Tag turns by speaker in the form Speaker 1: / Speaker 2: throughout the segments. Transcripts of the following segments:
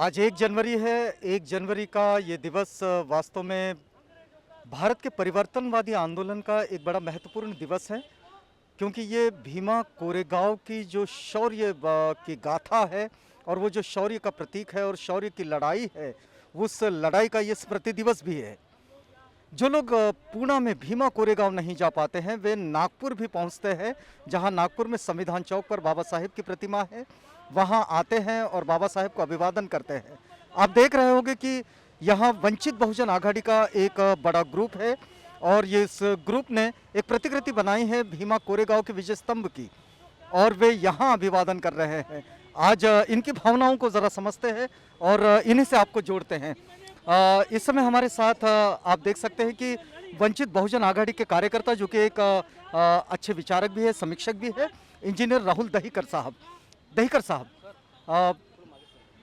Speaker 1: आज 1 जनवरी है। 1 जनवरी का ये दिवस वास्तव में भारत के परिवर्तनवादी आंदोलन का एक बड़ा महत्वपूर्ण दिवस है, क्योंकि ये भीमा कोरेगांव की जो शौर्य की गाथा है और वो जो शौर्य का प्रतीक है और शौर्य की लड़ाई है, उस लड़ाई का ये स्मृति दिवस भी है। जो लोग पूना में भीमा कोरेगांव नहीं जा पाते हैं, वे नागपुर भी पहुंचते हैं, जहां नागपुर में संविधान चौक पर बाबा साहेब की प्रतिमा है। वहां आते हैं और बाबा साहेब को अभिवादन करते हैं। आप देख रहे होंगे कि यहां वंचित बहुजन आघाड़ी का एक बड़ा ग्रुप है और ये इस ग्रुप ने एक प्रतिकृति बनाई है भीमा कोरेगांव के विजय स्तंभ की, और वे यहाँ अभिवादन कर रहे हैं। आज इनकी भावनाओं को ज़रा समझते हैं और इन्हीं से आपको जोड़ते हैं। इस समय हमारे साथ आप देख सकते हैं कि वंचित बहुजन आघाड़ी के कार्यकर्ता, जो कि एक अच्छे विचारक भी है, समीक्षक भी है, इंजीनियर राहुल दहीकर साहब।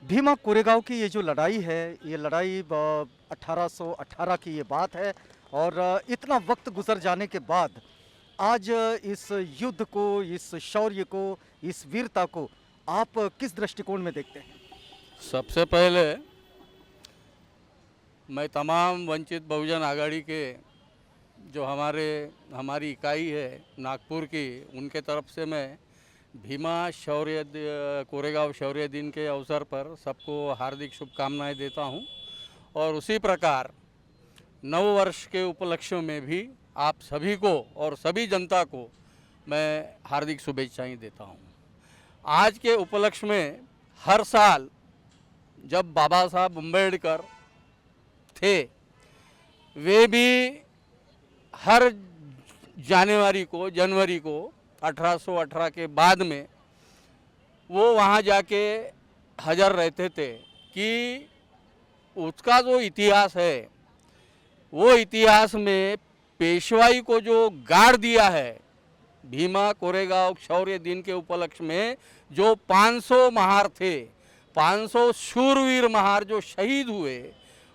Speaker 1: भीमा कोरेगांव की ये जो लड़ाई है, ये लड़ाई 1818 की ये बात है और इतना वक्त गुजर जाने के बाद आज इस युद्ध को, इस शौर्य को, इस वीरता को आप किस दृष्टिकोण में देखते हैं?
Speaker 2: सबसे पहले मैं तमाम वंचित बहुजन आघाड़ी के जो हमारी इकाई है नागपुर की, उनके तरफ से मैं भीमा कोरेगांव शौर्य दिन के अवसर पर सबको हार्दिक शुभकामनाएं देता हूं। और उसी प्रकार नव वर्ष के उपलक्ष्य में भी आप सभी को और सभी जनता को मैं हार्दिक शुभेच्छाएं देता हूं। आज के उपलक्ष्य में हर साल जब बाबा साहब अम्बेडकर थे, वे भी हर जनवरी को 1818 के बाद में वो वहाँ जाके हाजिर रहते थे कि उसका जो इतिहास है, वो इतिहास में पेशवाई को जो गाड़ दिया है, भीमा कोरेगांव शौर्य दिन के उपलक्ष्य में जो 500 महार थे, 500 शूरवीर महार जो शहीद हुए,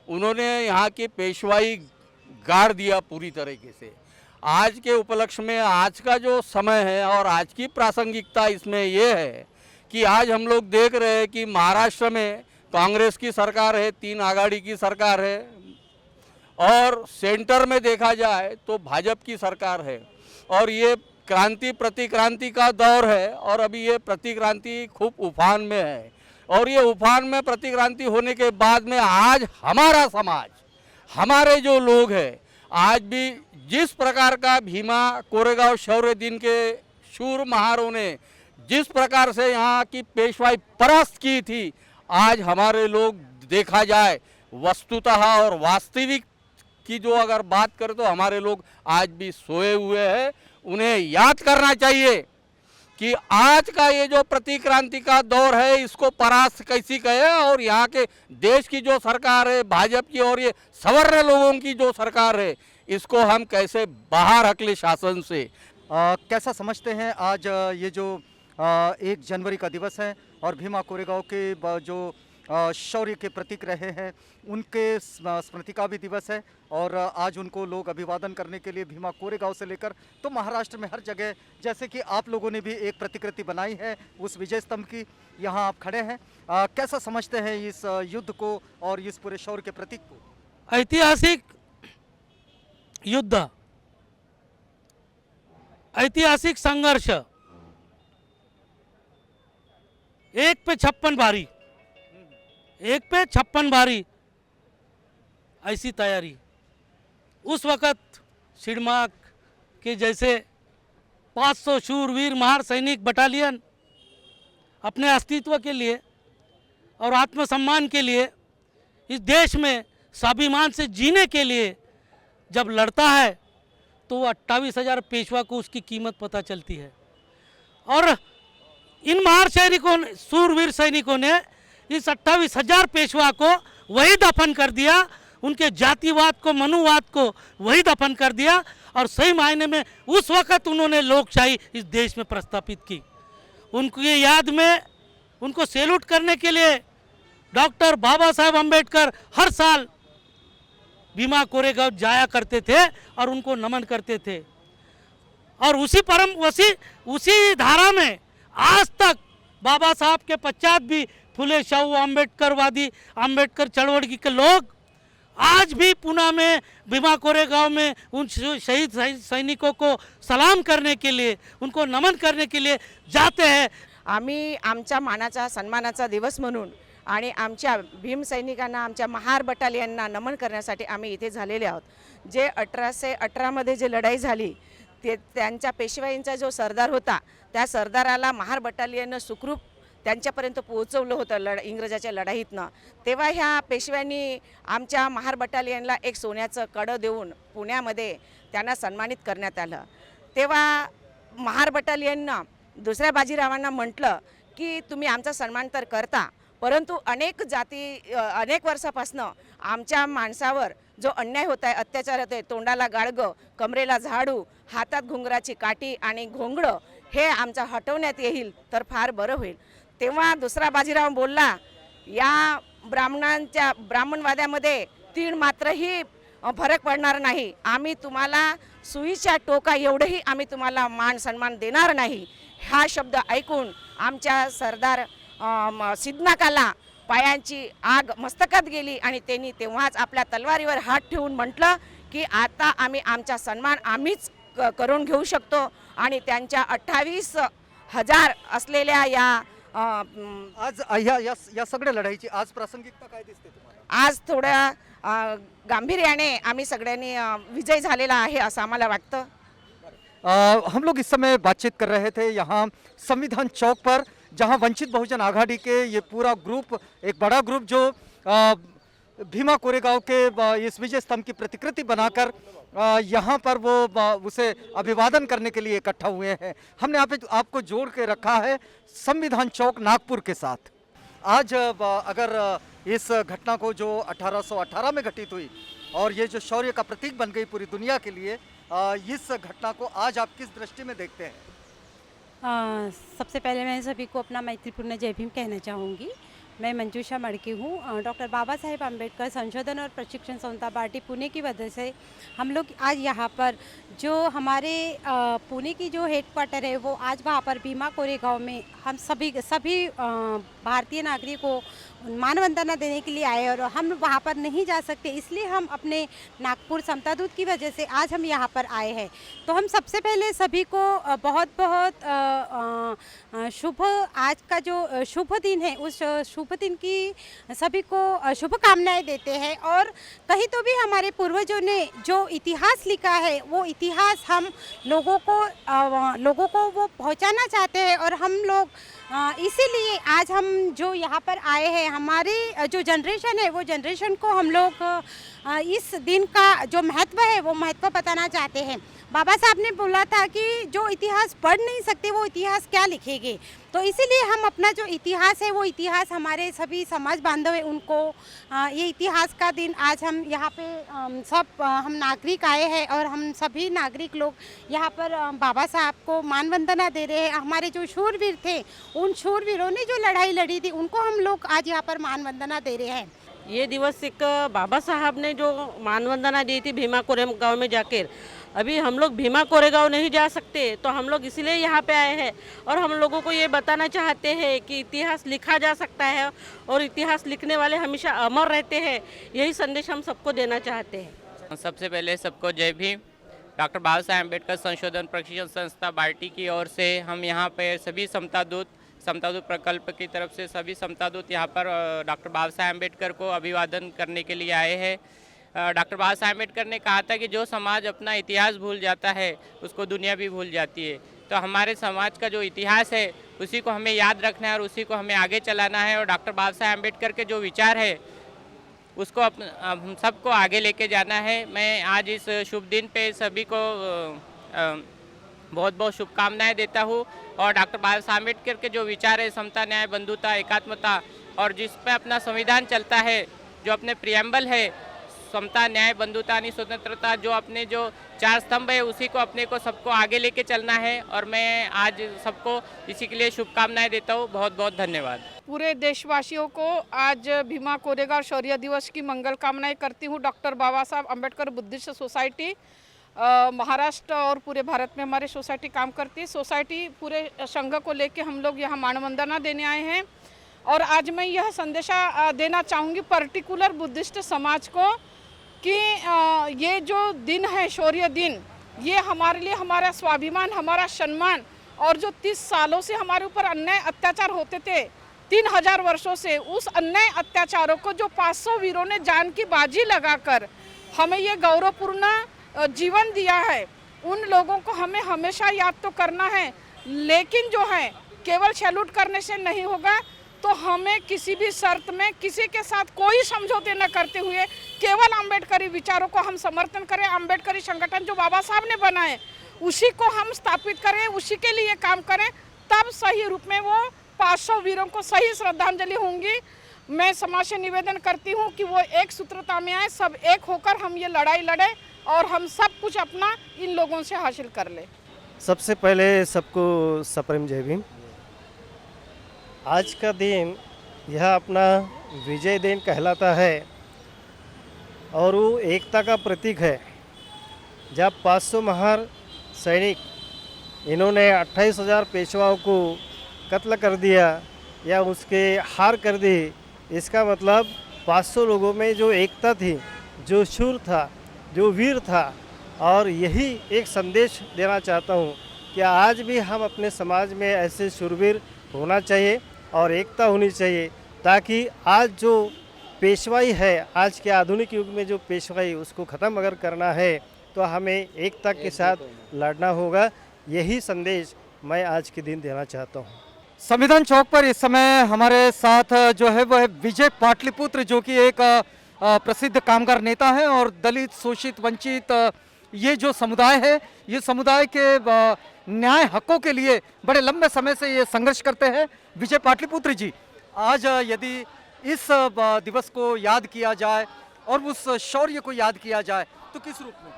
Speaker 2: उन्होंने यहाँ की पेशवाई गाड़ दिया पूरी तरीके से। आज के उपलक्ष्य में आज का जो समय है और आज की प्रासंगिकता इसमें ये है कि आज हम लोग देख रहे हैं कि महाराष्ट्र में कांग्रेस की सरकार है, 3 आघाड़ी की सरकार है, और सेंटर में देखा जाए तो भाजपा की सरकार है। और ये क्रांति प्रतिक्रांति का दौर है और अभी ये प्रतिक्रांति खूब उफान में है। और ये उफान में प्रतिक्रांति होने के बाद में आज हमारा समाज, हमारे जो लोग हैं, आज भी जिस प्रकार का भीमा कोरेगांव शौर्य दिन के शूर महारों ने जिस प्रकार से यहाँ की पेशवाई परास्त की थी, आज हमारे लोग देखा जाए वस्तुतः और वास्तविक की जो अगर बात करें तो हमारे लोग आज भी सोए हुए हैं। उन्हें याद करना चाहिए कि आज का ये जो प्रतिक्रांति का दौर है, इसको परास्त कैसी कहे, और यहाँ के देश की जो सरकार है भाजपा की और ये सवर्ण लोगों की जो सरकार है, इसको हम कैसे बाहर हकले शासन से।
Speaker 1: कैसा समझते हैं आज ये जो 1 जनवरी का दिवस है और भीमा कोरेगांव के जो शौर्य के प्रतीक रहे हैं, उनके स्मृति का भी दिवस है और आज उनको लोग अभिवादन करने के लिए भीमा कोरेगांव से लेकर तो महाराष्ट्र में हर जगह, जैसे कि आप लोगों ने भी एक प्रतिकृति बनाई है उस विजय स्तंभ की, यहाँ आप खड़े हैं। कैसा समझते हैं इस युद्ध को और इस पूरे शौर्य के प्रतीक को?
Speaker 3: ऐतिहासिक युद्ध, ऐतिहासिक संघर्ष, 1 पे 56 भारी, 1 पे 56 भारी, ऐसी तैयारी। उस वक़्त शिड़माक के जैसे 500 शूरवीर महार सैनिक बटालियन अपने अस्तित्व के लिए और आत्मसम्मान के लिए, इस देश में स्वाभिमान से जीने के लिए जब लड़ता है तो 28,000 पेशवा को उसकी कीमत पता चलती है। और इन महार सैनिकों ने, शूरवीर सैनिकों ने इस 28,000 पेशवा को वही दफन कर दिया, उनके जातिवाद को, मनुवाद को वही दफन कर दिया। और सही मायने में उस वक़्त उन्होंने लोकशाही इस देश में प्रस्थापित की। उनकी याद में, उनको सैल्यूट करने के लिए डॉक्टर बाबा साहेब अम्बेडकर हर साल भीमा कोरेगांव जाया करते थे और उनको नमन करते थे। और उसी धारा में आज तक बाबा साहब के पश्चात भी फुले शाहू अम्बेडकरवादी अम्बेडकर चळवळ के लोग आज भी पुणे में भीमा कोरेगांव में उन शहीद सैनिकों को सलाम करने के लिए, उनको नमन करने के लिए जाते हैं।
Speaker 4: आम्ही आमच्या मानाचा सन्मानाचा दिवस म्हणून आणि आमच्या भीम सैनिकांना, आमच्या महार बटालियनना नमन करण्यासाठी आम्ही इथे झालेले आहोत। जे 1818 मध्ये जे लढाई झाली ते त्यांच्या पेशवाईंचा जो सरदार होता, त्या सरदाराला महार बटालियननं सुखरूप त्यांच्यापर्यंत पोहोचवलं होतं इंग्रजाच्या लढाईतनं। तेव्हा ह्या पेशव्यांनी आमच्या महार बटालियनला एक सोन्याचं कडं देऊन पुण्यामध्ये त्यांना सन्मानित करण्यात आलं। तेव्हा महार बटालियननं दुसऱ्या बाजीरावांना म्हटलं की तुम्ही आमचा सन्मान तर करता, परंतु अनेक वर्षापासून आमच्या माणसावर जो अन्याय होत आहे, अत्याचार होत आहे, तोंडाला गाडगं, कमरेला झाडू, हातात घुंगराची काठी आणि घोंगडं हे आमचा हटवण्यात येईल तर फार बरं होईल। तेव्हा दुसरा बाजीराव बोलला, या ब्राह्मणवाद्यामध्ये तीळ मात्रही फरक पडणार नाही, आम्ही तुम्हाला सुईच्या टोका एवढंही आम्ही तुम्हाला मान सन्मान देणार नाही। हा शब्द ऐकून आमच्या सरदार सिद्धनाकाला पायांची आग मस्तकात गेली आणि त्यांनी तेव्हाच आपल्या तलवारीवर हात ठेवून म्हटलं की आता आम्ही आमचा सन्मान आम्हीच करून घेऊ शकतो। आणि त्यांच्या 28,000 असलेल्या या
Speaker 1: आज या सगळ्या लढाईची आज प्रासंगिकता काय दिसते तुम्हाला?
Speaker 4: आज थोड्या गांभीर्याने आम्ही सगळ्यांनी विजय झालेला आहे असं आम्हाला वाटतं।
Speaker 1: हम लोग इस समय बातचीत कर रहे थे यहाँ संविधान चौक पर, जहाँ वंचित बहुजन आघाड़ी के ये पूरा ग्रुप, एक बड़ा ग्रुप जो भीमा कोरेगांव के इस विजय स्तंभ की प्रतिकृति बनाकर यहाँ पर वो उसे अभिवादन करने के लिए इकट्ठा हुए हैं। हमने यहाँ पे आपको जोड़ के रखा है संविधान चौक नागपुर के साथ। आज अगर इस घटना को जो 1818 में घटित हुई और ये जो शौर्य का प्रतीक बन गई पूरी दुनिया के लिए, इस घटना को आज आप किस दृष्टि में देखते हैं?
Speaker 5: सबसे पहले मैं सभी को अपना मैत्रीपूर्ण जय भीम कहना चाहूँगी। मैं मंजूषा मड़के हूँ। डॉक्टर बाबा साहेब अम्बेडकर संशोधन और प्रशिक्षण संस्था पार्टी पुणे की वजह से हम लोग आज यहाँ पर जो हमारे पुणे की जो हेडक्वार्टर है वो आज वहाँ पर भीमा कोरेगांव में हम सभी भारतीय नागरिकों को मानवंदना देने के लिए आए और हम वहाँ पर नहीं जा सकते, इसलिए हम अपने नागपुर समता दूत की वजह से आज हम यहाँ पर आए हैं। तो हम सबसे पहले सभी को बहुत शुभ, आज का जो शुभ दिन है उस शुभ दिन की सभी को शुभकामनाएं देते हैं। और कहीं तो भी हमारे पूर्वजों ने जो इतिहास लिखा है वो इतिहास हम लोगों को वो पहुंचाना चाहते हैं और हम लोग इसीलिए आज हम जो यहाँ पर आए हैं, हमारी जो जनरेशन है वो जनरेशन को हम लोग इस दिन का जो महत्व है वो महत्व बताना चाहते हैं। बाबा साहब ने बोला था कि जो इतिहास पढ़ नहीं सकते वो इतिहास क्या लिखेंगे, तो इसीलिए हम अपना जो इतिहास है वो इतिहास हमारे सभी समाज बांधव है उनको ये इतिहास का दिन आज हम यहाँ पे सब हम नागरिक आए हैं और हम सभी नागरिक लोग यहाँ पर बाबा साहब को मान वंदना दे रहे हैं। हमारे जो शूरवीर थे उन शूरवीरों ने जो लड़ाई लड़ी थी उनको हम लोग आज यहाँ पर मान वंदना दे रहे हैं।
Speaker 6: ये दिवस एक बाबा साहब ने जो मानवंदना दी थी भीमा कोरेगांव में जाकर, अभी हम लोग भीमा कोरेगांव नहीं जा सकते तो हम लोग इसलिए यहाँ पे आए हैं और हम लोगों को ये बताना चाहते हैं कि इतिहास लिखा जा सकता है और इतिहास लिखने वाले हमेशा अमर रहते हैं। यही संदेश हम सबको देना चाहते हैं।
Speaker 7: सबसे पहले सबको जय भीम। डॉक्टर बाबा साहेब अम्बेडकर संशोधन प्रशिक्षण संस्था पार्टी की ओर से हम यहाँ पे सभी समता दूत प्रकल्प की तरफ से सभी समता दूत यहाँ पर डॉक्टर बाबा साहेब अम्बेडकर को अभिवादन करने के लिए आए हैं। डॉक्टर बाबा साहेब अम्बेडकर ने कहा था कि जो समाज अपना इतिहास भूल जाता है उसको दुनिया भी भूल जाती है। तो हमारे समाज का जो इतिहास है उसी को हमें याद रखना है और उसी को हमें आगे चलाना है और डॉक्टर बाबा साहेब अम्बेडकर के जो विचार है उसको हम सबको आगे लेके जाना है। मैं आज इस शुभ दिन पे सभी को बहुत बहुत शुभकामनाएं देता हूँ और डॉक्टर बाबा साहेब अम्बेडकर के जो विचार है समता, न्याय, बंधुता, एकात्मता और जिस पे अपना संविधान चलता है, जो अपने प्रियम्बल है समता, न्याय, बंधुता और स्वतंत्रता, जो अपने जो 4 स्तंभ है उसी को अपने को सबको आगे लेके चलना है और मैं आज सबको इसी के लिए शुभकामनाएं देता हूँ। बहुत बहुत धन्यवाद।
Speaker 8: पूरे देशवासियों को आज भीमा कोरेगांव शौर्य दिवस की मंगल कामनाएं करती हूँ। डॉक्टर बाबा साहब अम्बेडकर बुद्धिस्ट सोसाइटी महाराष्ट्र और पूरे भारत में हमारी सोसाइटी काम करती है। सोसाइटी पूरे संघ को लेके हम लोग यहाँ मानवंदना देने आए हैं। और आज मैं यह संदेशा देना चाहूँगी पर्टिकुलर बुद्धिस्ट समाज को कि ये जो दिन है शौर्य दिन, ये हमारे लिए हमारा स्वाभिमान, हमारा सम्मान, और जो 30 सालों से हमारे ऊपर अन्याय अत्याचार होते थे 3000 वर्षों से, उस अन्याय अत्याचारों को जो 500 वीरों ने जान की बाजी लगाकर हमें ये गौरवपूर्ण जीवन दिया है, उन लोगों को हमें हमेशा याद तो करना है। लेकिन जो है केवल सैल्यूट करने से नहीं होगा, तो हमें किसी भी शर्त में किसी के साथ कोई समझौते न करते हुए केवल अम्बेडकरी विचारों को हम समर्थन करें। अम्बेडकरी संगठन जो बाबा साहब ने बनाए उसी को हम स्थापित करें, उसी के लिए काम करें, तब सही रूप में वो 500 वीरों को सही श्रद्धांजलि होंगी। मैं समाज से निवेदन करती हूँ कि वो एक सूत्रता में आए, सब एक होकर हम ये लड़ाई लड़े और हम सब कुछ अपना इन लोगों से हासिल कर ले।
Speaker 9: सबसे पहले सबको सप्रेम जय भीम। आज का दिन यह अपना विजय दिन कहलाता है और वो एकता का प्रतीक है। जब 500 महार सैनिक इन्होंने 28,000 पेशवाओं को कत्ल कर दिया या उसके हार कर दी, इसका मतलब 500 लोगों में जो एकता थी, जो शूर था, जो वीर था। और यही एक संदेश देना चाहता हूँ कि आज भी हम अपने समाज में ऐसे शूरवीर होना चाहिए और एकता होनी चाहिए, ताकि आज जो पेशवाई है, आज के आधुनिक युग में जो पेशवाई, उसको ख़त्म अगर करना है तो हमें एकता के साथ लड़ना होगा। यही संदेश मैं आज के दिन देना चाहता हूँ।
Speaker 1: संविधान चौक पर इस समय हमारे साथ जो है वह विजय पाटलिपुत्र, जो कि एक प्रसिद्ध कामगार नेता है और दलित, शोषित, वंचित ये जो समुदाय है, ये समुदाय के न्याय हकों के लिए बड़े लंबे समय से ये संघर्ष करते हैं। विजय पाटलिपुत्र जी, आज यदि इस दिवस को याद किया जाए और उस शौर्य को याद किया जाए तो किस रूप में?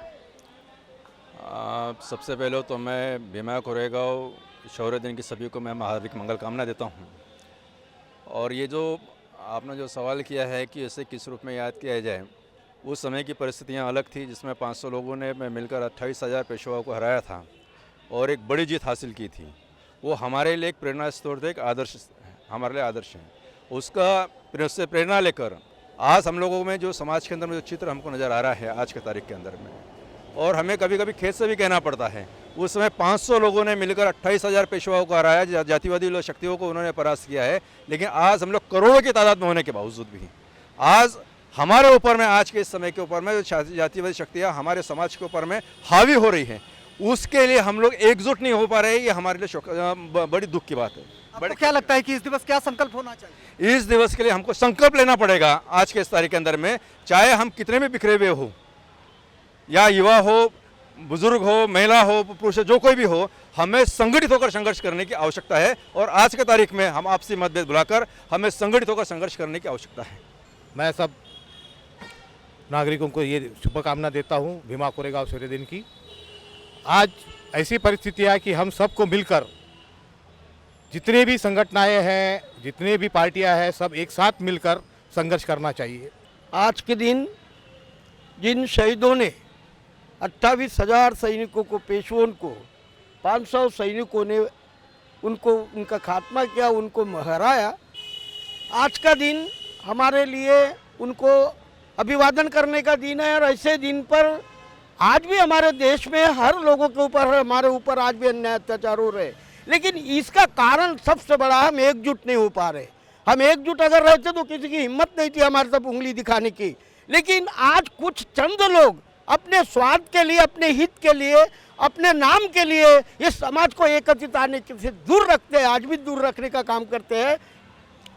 Speaker 10: सबसे पहले तो मैं भीमा कोरेगांव शौर्य दिन की सभी को मैं हार्दिक मंगल कामना देता हूं। और ये जो आपने जो सवाल किया है कि इसे किस रूप में याद किया जाए, उस समय की परिस्थितियां अलग थी, जिसमें 500 लोगों ने मिलकर 28,000 पेशवाओं को हराया था और एक बड़ी जीत हासिल की थी। वो हमारे लिए एक प्रेरणा स्रोत, एक आदर्श, हमारे लिए आदर्श है। उससे प्रेरणा लेकर आज हम लोगों में जो समाज के अंदर में जो चित्र हमको नज़र आ रहा है आज के तारीख के अंदर में, और हमें कभी कभी खेत से भी कहना पड़ता है, उस समय 500 लोगों ने मिलकर 28,000 पेशवाओं को हराया, जातिवादी शक्तियों को उन्होंने परास्त किया है। लेकिन आज हम लोग करोड़ों की तादाद में होने के बावजूद भी आज हमारे ऊपर में, आज के इस समय के ऊपर में जो जातिवादी शक्तियाँ हमारे समाज के ऊपर में हावी हो रही हैं, उसके लिए हम लोग एकजुट नहीं हो पा रहे। ये हमारे लिए बड़ी दुख की बात है।
Speaker 1: बड़े क्या लगता है कि इस दिवस क्या संकल्प होना चाहिए?
Speaker 10: इस दिवस के लिए हमको संकल्प लेना पड़ेगा आज के इस तारीख के अंदर में, चाहे हम कितने भी बिखरे हुए हो, या युवा हो, बुजुर्ग हो, महिला हो, पुरुष, जो कोई भी हो, हमें संगठित होकर संघर्ष करने की आवश्यकता है। और आज के तारीख में हम आपसी मतभेद भुलाकर हमें संगठित होकर संघर्ष करने की आवश्यकता है।
Speaker 11: मैं सब नागरिकों को ये शुभकामना देता हूँ भीमा कोरेगांव शौर्य दिन की। आज ऐसी परिस्थिति है कि हम सबको मिलकर, जितने भी संगठनाएं हैं, जितने भी पार्टियां हैं, सब एक साथ मिलकर संघर्ष करना चाहिए।
Speaker 12: आज के दिन जिन शहीदों ने 28,000 सैनिकों को, पेशवों को, 500 सैनिकों ने उनको उनका खात्मा किया, उनको हराया, आज का दिन हमारे लिए उनको अभिवादन करने का दिन है। और ऐसे दिन पर आज भी हमारे देश में हर लोगों के ऊपर, हमारे ऊपर आज भी अन्याय अत्याचार हो रहे, लेकिन इसका कारण सबसे बड़ा, हम एकजुट नहीं हो पा रहे। हम एकजुट अगर रहते तो किसी की हिम्मत नहीं थी हमारे तरफ उंगली दिखाने की। लेकिन आज कुछ चंद लोग अपने स्वार्थ के लिए, अपने हित के लिए, अपने नाम के लिए इस समाज को एकत्रित आने से दूर रखते हैं, आज भी दूर रखने का काम करते हैं।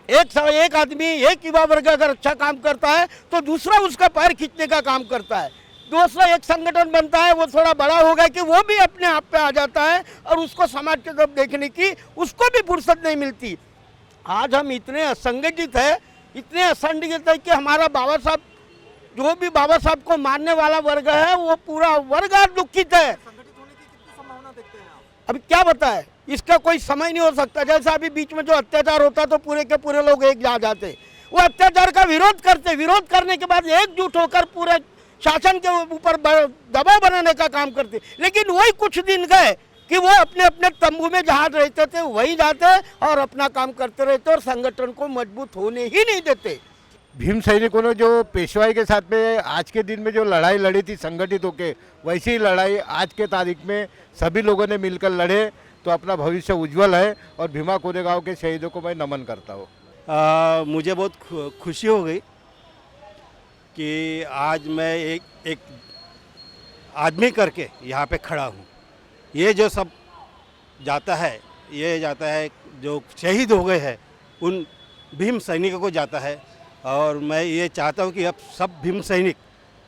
Speaker 12: एक आदमी, एक युवा वर्ग अगर अच्छा काम करता है तो दूसरा उसका पैर खींचने का काम करता है। दूसरा एक संगठन बनता है, वो थोड़ा बड़ा होगा कि वो भी अपने आप पे आ जाता है और उसको समाज की तरफ देखने की उसको भी फुर्सत नहीं मिलती। आज हम इतने असंगठित है, इतने असंगठित है कि हमारा बाबा साहब, जो भी बाबा साहब को मानने वाला वर्ग है, वो पूरा वर्ग आज दुखित है। अभी क्या बताए, इसका कोई समय नहीं हो सकता। जैसा अभी बीच में जो अत्याचार होता तो पूरे के पूरे लोग एक जा जाते, वो अत्याचार का विरोध करते, विरोध करने के बाद एकजुट होकर पूरे शासन के ऊपर दबाव बनाने का काम करते। लेकिन वही कुछ दिन गए कि वो अपने अपने तंबू में जहाँ रहते थे वहीं जाते और अपना काम करते रहते और संगठन को मजबूत होने ही नहीं देते।
Speaker 11: भीम सैनिकों ने जो पेशवाई के साथ में आज के दिन में जो लड़ाई लड़ी थी संगठित होकर, वैसी ही लड़ाई आज के तारीख में सभी लोगों ने मिलकर लड़े तो अपना भविष्य उज्जवल है। और भीमा कोरेगांव के शहीदों को मैं नमन करता हूँ।
Speaker 13: मुझे बहुत खुशी हो गई कि आज मैं एक आदमी करके यहाँ पे खड़ा हूँ। ये जो सब जाता है, ये जाता है जो शहीद हो गए हैं उन भीम सैनिकों को जाता है। और मैं ये चाहता हूँ कि अब सब भीम सैनिक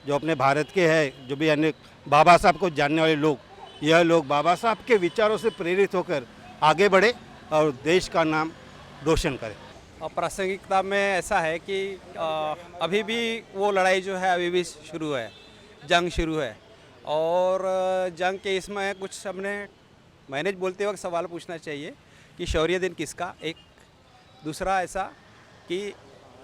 Speaker 13: जो अपने भारत के हैं, जो भी अन्य बाबा साहब को जानने वाले लोग, यह लोग बाबा साहब के विचारों से प्रेरित होकर आगे बढ़े और देश का नाम रोशन करें।
Speaker 14: और प्रासंगिकता में ऐसा है कि अभी भी वो लड़ाई जो है अभी भी शुरू है, जंग शुरू है। और जंग के इसमें कुछ मैंने बोलते वक्त सवाल पूछना चाहिए कि शौर्य दिन किसका। एक दूसरा ऐसा कि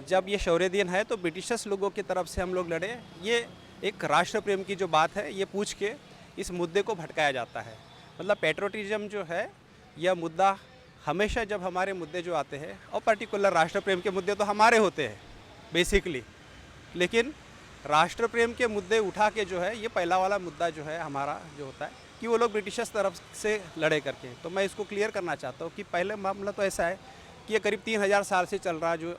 Speaker 14: जब ये शौर्य दिन है तो ब्रिटिशर्स लोगों की तरफ से हम लोग लड़े, ये एक राष्ट्र प्रेम की जो बात है ये पूछ के इस मुद्दे को भटकाया जाता है। मतलब पैट्रोटिज्म जो है यह मुद्दा हमेशा जब हमारे मुद्दे जो आते हैं, और पर्टिकुलर राष्ट्र प्रेम के मुद्दे तो हमारे होते हैं बेसिकली, लेकिन राष्ट्र प्रेम के मुद्दे उठा के जो है ये पहला वाला मुद्दा जो है हमारा जो होता है कि वो लोग ब्रिटिशर्स तरफ से लड़े करके। तो मैं इसको क्लियर करना चाहता हूँ कि पहले मामला तो ऐसा है कि ये करीब 3000 साल से चल रहा जो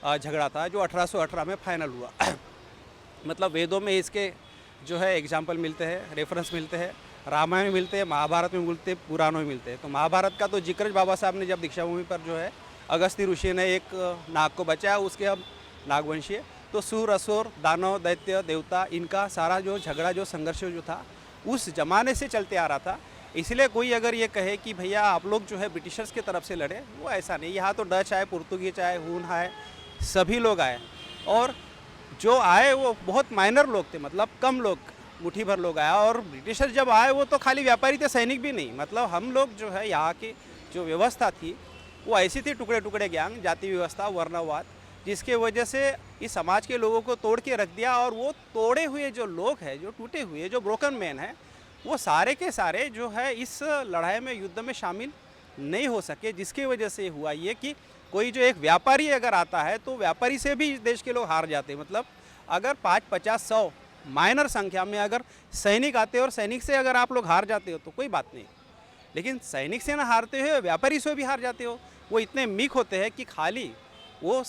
Speaker 14: झगड़ा था, जो 1818 में फाइनल हुआ। मतलब वेदों में इसके जो है एग्जाम्पल मिलते हैं, रेफरेंस मिलते हैं, रामायण में मिलते हैं, महाभारत में मिलते हैं, पुराणों में मिलते हैं। तो महाभारत का तो जिक्र बाबा साहब ने जब दीक्षाभूमि पर जो है अगस्त्य ऋषि ने एक नाग को बचाया, उसके अब नागवंशीय, तो सूर असुर दानव दैत्य देवता इनका सारा जो झगड़ा जो संघर्ष जो था उस जमाने से चलते आ रहा था। इसलिए कोई अगर ये कहे कि भैया आप लोग जो है ब्रिटिशर्स की तरफ से लड़े, वो ऐसा नहीं। यहाँ तो डच आए, पुर्तगीज आए, हून आए, सभी लोग आए और जो आए वो बहुत माइनर लोग थे, मतलब कम लोग, मुट्ठी भर लोग आए। और ब्रिटिशर्स जब आए वो तो खाली व्यापारी थे, सैनिक भी नहीं। मतलब हम लोग जो है यहाँ की जो व्यवस्था थी वो ऐसी थी, टुकड़े टुकड़े गैंग, जाति व्यवस्था, वर्णवाद, जिसके वजह से इस समाज के लोगों को तोड़ के रख दिया। और वो तोड़े हुए जो लोग हैं, जो टूटे हुए, जो ब्रोकन मैन हैं, वो सारे के सारे जो है इस लड़ाई में, युद्ध में शामिल नहीं हो सके। जिसकी वजह से हुआ ये कि कोई जो एक व्यापारी अगर आता है तो व्यापारी से भी इस देश के लोग हार जाते हैं। मतलब अगर 5, 50, 100 माइनर संख्या में अगर सैनिक आते और सैनिक से अगर आप लोग हार जाते हो तो कोई बात नहीं, लेकिन सैनिक से ना हारते हो, व्यापारी से भी हार जाते हो। वो इतने मीक होते हैं कि खाली वो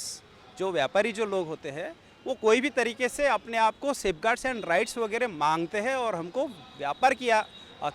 Speaker 14: जो व्यापारी जो लोग होते हैं वो कोई भी तरीके से अपने आप को सेफगार्ड्स एंड राइट्स वगैरह मांगते हैं और हमको व्यापार किया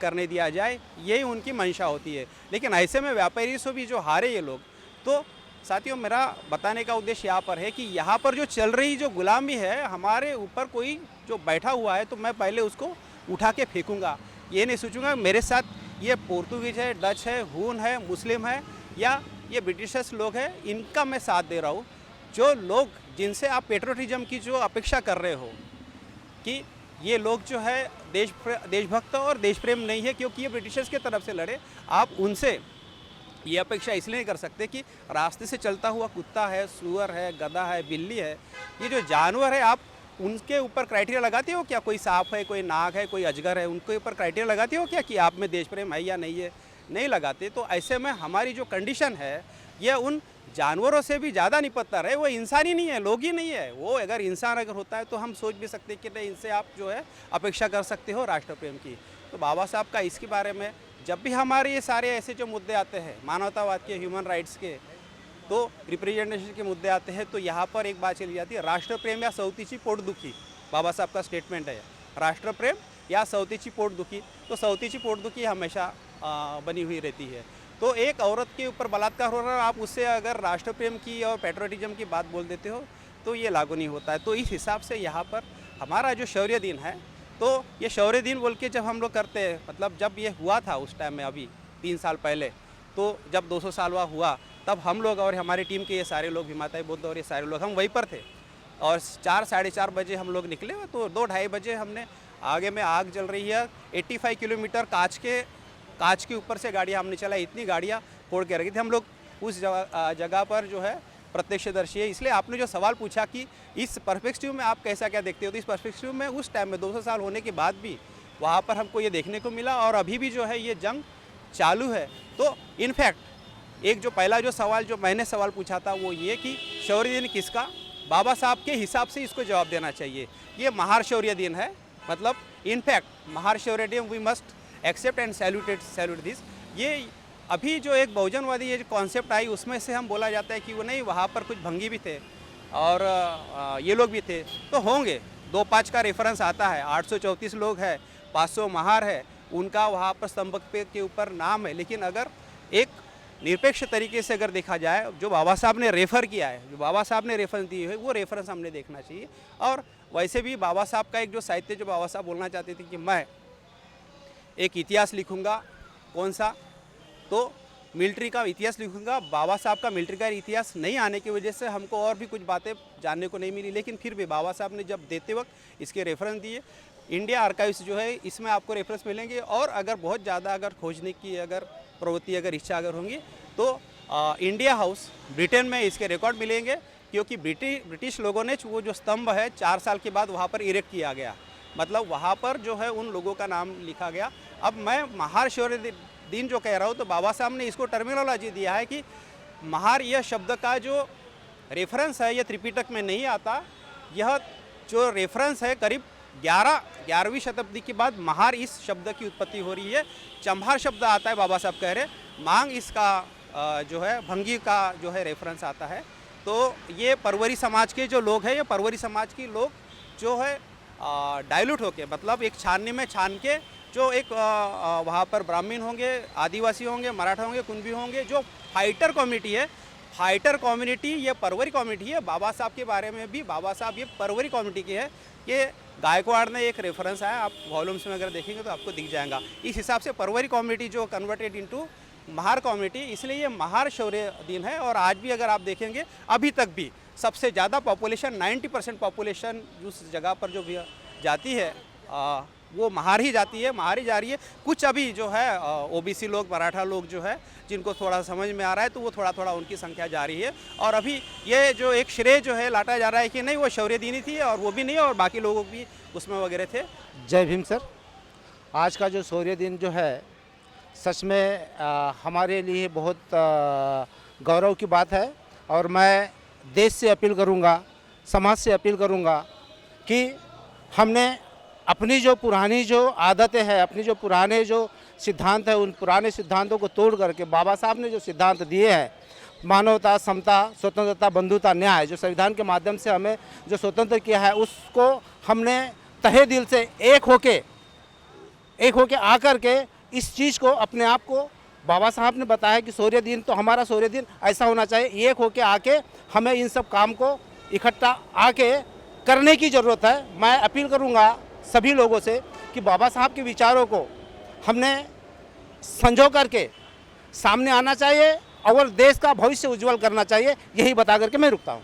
Speaker 14: करने दिया जाए, यही उनकी मंशा होती है। लेकिन ऐसे में व्यापारी से भी जो हारे ये लोग, तो साथियों मेरा बताने का उद्देश्य यहाँ पर है कि यहाँ पर जो चल रही जो गुलामी है, हमारे ऊपर कोई जो बैठा हुआ है तो मैं पहले उसको उठा के फेंकूँगा। ये नहीं सोचूंगा मेरे साथ ये पोर्तुगीज है, डच है, हून है, मुस्लिम है या ये ब्रिटिशर्स लोग हैं, इनका मैं साथ दे रहा हूँ। जो लोग जिनसे आप पेट्रोटिज्म की जो अपेक्षा कर रहे हो कि ये लोग जो है देशभक्त और देश प्रेम नहीं है क्योंकि ये ब्रिटिशर्स के तरफ से लड़े, आप उनसे ये अपेक्षा इसलिए नहीं कर सकते कि रास्ते से चलता हुआ कुत्ता है, सूअर है, गधा है, बिल्ली है, ये जो जानवर है आप उनके ऊपर क्राइटेरिया लगाते हो क्या? कोई सांप है, कोई नाग है, कोई अजगर है, उनके ऊपर क्राइटेरिया लगाते हो क्या कि आप में देश प्रेम है या नहीं है? नहीं लगाते। तो ऐसे में हमारी जो कंडीशन है यह उन जानवरों से भी ज़्यादा निपटता रहे। वो इंसान ही नहीं है, लोग ही नहीं है। वो अगर इंसान अगर होता है तो हम सोच भी सकते कि नहीं, इनसे आप जो है अपेक्षा कर सकते हो राष्ट्र प्रेम की। तो बाबा साहब का इसके बारे में जब भी हमारे ये सारे ऐसे जो मुद्दे आते हैं, मानवतावाद के, ह्यूमन राइट्स के, तो रिप्रेजेंटेशन के मुद्दे आते हैं, तो यहाँ पर एक बात चली जाती है, राष्ट्र प्रेम या सौतीची पोटदुखी। बाबा साहब का स्टेटमेंट है, राष्ट्र प्रेम या सौतीची पोटदुखी। तो सौतीची पोटदुखी हमेशा बनी हुई रहती है। तो एक औरत के ऊपर बलात्कार हो रहा है, आप उससे अगर राष्ट्र प्रेम की और पैट्रियोटिज्म की बात बोल देते हो तो ये लागू नहीं होता है। तो इस हिसाब से यहाँ पर हमारा जो शौर्य दिन है, तो ये शौर्य दिन बोल के जब हम लोग करते हैं, मतलब जब ये हुआ था उस टाइम में, अभी 3 साल पहले, तो जब 200 साल हुआ तब हम लोग और हमारी टीम के ये सारे लोग, हिमाताई बुद्ध और ये सारे लोग, हम वहीं पर थे। और 4, 4:30 बजे हम लोग निकले, तो 2, 2:30 बजे हमने, आगे में आग जल रही है, 85 किलोमीटर कांच के ऊपर से गाड़ियाँ हमने चलाई, इतनी गाड़ियाँ फोड़ के रखी थी। हम लोग उस जगह पर जो है प्रत्यक्षदर्शी है। इसलिए आपने जो सवाल पूछा कि इस पर्सपेक्टिव में आप कैसा क्या देखते हो, तो इस पर्सपेक्टिव में उस टाइम में 200 साल होने के बाद भी वहाँ पर हमको ये देखने को मिला। और अभी भी जो है ये जंग चालू है। तो इनफैक्ट एक जो पहला जो सवाल जो मैंने सवाल पूछा था वो ये कि शौर्य दिन किसका, बाबा साहब के हिसाब से इसको जवाब देना चाहिए। ये महार शौर्य दिन है, मतलब इनफैक्ट महार शौर्य दिन we must accept and salute this. ये अभी जो एक बहुजनवादी ये जो कॉन्सेप्ट आई उसमें से हम बोला जाता है कि वो नहीं, वहाँ पर कुछ भंगी भी थे और ये लोग भी थे, तो होंगे 2-5 का रेफरेंस आता है। 834 लोग हैं, 500 महार है, उनका वहाँ पर स्तंभ के ऊपर नाम है। लेकिन अगर एक निरपेक्ष तरीके से अगर देखा जाए, जो बाबा साहब ने रेफ़र किया है, जो बाबा साहब ने रेफरेंस दी है, वो रेफरेंस हमने देखना चाहिए। और वैसे भी बाबा साहब का एक जो साहित्य जो बाबा साहब बोलना चाहते थे कि मैं एक इतिहास लिखूँगा, कौन सा, तो मिलिट्री का इतिहास लिखूँगा। बाबा साहब का मिलिट्री का इतिहास नहीं आने की वजह से हमको और भी कुछ बातें जानने को नहीं मिली। लेकिन फिर भी बाबा साहब ने जब देते वक्त इसके रेफरेंस दिए, इंडिया आर्काइव्स जो है इसमें आपको रेफरेंस मिलेंगे। और अगर बहुत ज़्यादा अगर खोजने की अगर प्रवृत्ति अगर इच्छा अगर होंगी तो इंडिया हाउस ब्रिटेन में इसके रिकॉर्ड मिलेंगे, क्योंकि ब्रिटिश लोगों ने वो जो स्तंभ है 4 साल के बाद वहाँ पर इरेक्ट किया गया, मतलब वहाँ पर जो है उन लोगों का नाम लिखा गया। अब मैं महार शौर्य दिन जो कह रहा हूँ, तो बाबा साहब ने इसको टर्मिनोलॉजी दिया है कि महार यह शब्द का जो रेफरेंस है ये त्रिपिटक में नहीं आता। यह जो रेफरेंस है करीब 11वीं शताब्दी के बाद महार इस शब्द की उत्पत्ति हो रही है। चम्हार शब्द आता है, बाबा साहब कह रहे, मांग इसका जो है भंगी का जो है रेफरेंस आता है। तो ये परवरी समाज के जो लोग हैं, ये परवरी समाज के लोग जो है डाइल्यूट होके, मतलब एक छाननी में छान के जो एक वहाँ पर ब्राह्मण होंगे, आदिवासी होंगे, मराठा होंगे, कुंभी होंगे, जो फाइटर कम्युनिटी है, फाइटर कम्युनिटी ये परवरी कम्युनिटी है। बाबा साहब के बारे में भी बाबा साहब ये परवरी कम्युनिटी की है। ये गायकवाड़ ने एक रेफरेंस है, आप वॉल्यूम्स में अगर देखेंगे तो आपको दिख जाएगा। इस हिसाब से परवरी कम्युनिटी जो कन्वर्टेड इनटू महार कम्युनिटी, इसलिए ये महार शौर्य दिन है। और आज भी अगर आप देखेंगे, अभी तक भी सबसे ज़्यादा पॉपुलेशन 90% पॉपुलेशन उस जगह पर जो भी जाती है वो महार ही जाती है, महार ही जा रही है। कुछ अभी जो है ओबीसी लोग, मराठा लोग जो है जिनको थोड़ा समझ में आ रहा है, तो वो थोड़ा थोड़ा उनकी संख्या जा रही है। और अभी ये जो एक श्रेय जो है लाटा जा रहा है कि नहीं वो शौर्य दिन ही थी, और वो भी नहीं, और बाकी लोग भी उसमें वगैरह थे।
Speaker 11: जय भीम सर। आज का जो शौर्य दिन जो है सच में हमारे लिए बहुत गौरव की बात है। और मैं देश से अपील करूंगा, समाज से अपील करूंगा कि हमने अपनी जो पुरानी जो आदतें हैं, अपनी जो पुराने जो सिद्धांत हैं, उन पुराने सिद्धांतों को तोड़ करके बाबा साहब ने जो सिद्धांत दिए हैं, मानवता, समता, स्वतंत्रता, बंधुता, न्याय, जो संविधान के माध्यम से हमें जो स्वतंत्र किया है, उसको हमने तहे दिल से एक होके आकर के इस चीज़ को अपने आप को, बाबा साहब ने बताया कि शौर्य दिन तो हमारा शौर्य दिन ऐसा होना चाहिए, एक होके आके हमें इन सब काम को इकट्ठा आके करने की ज़रूरत है। मैं अपील करूंगा सभी लोगों से कि बाबा साहब के विचारों को हमने संजो करके सामने आना चाहिए और देश का भविष्य उज्जवल करना चाहिए। यही बता करके मैं रुकता हूँ।